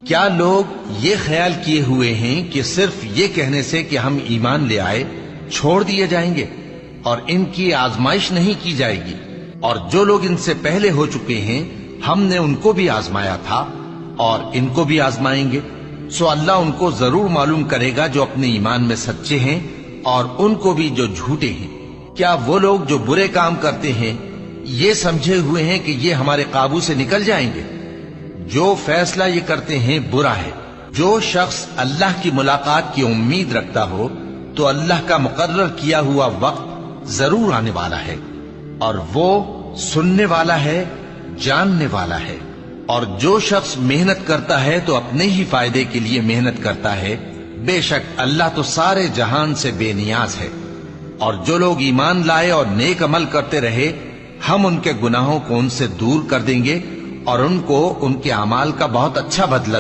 کیا لوگ یہ خیال کیے ہوئے ہیں کہ صرف یہ کہنے سے کہ ہم ایمان لے آئے چھوڑ دیے جائیں گے اور ان کی آزمائش نہیں کی جائے گی؟ اور جو لوگ ان سے پہلے ہو چکے ہیں ہم نے ان کو بھی آزمایا تھا اور ان کو بھی آزمائیں گے، سو اللہ ان کو ضرور معلوم کرے گا جو اپنے ایمان میں سچے ہیں اور ان کو بھی جو جھوٹے ہیں۔ کیا وہ لوگ جو برے کام کرتے ہیں یہ سمجھے ہوئے ہیں کہ یہ ہمارے قابو سے نکل جائیں گے؟ جو فیصلہ یہ کرتے ہیں برا ہے۔ جو شخص اللہ کی ملاقات کی امید رکھتا ہو تو اللہ کا مقرر کیا ہوا وقت ضرور آنے والا ہے، اور وہ سننے والا ہے، جاننے والا ہے۔ اور جو شخص محنت کرتا ہے تو اپنے ہی فائدے کے لیے محنت کرتا ہے، بے شک اللہ تو سارے جہان سے بے نیاز ہے۔ اور جو لوگ ایمان لائے اور نیک عمل کرتے رہے ہم ان کے گناہوں کو ان سے دور کر دیں گے اور ان کو ان کے اعمال کا بہت اچھا بدلہ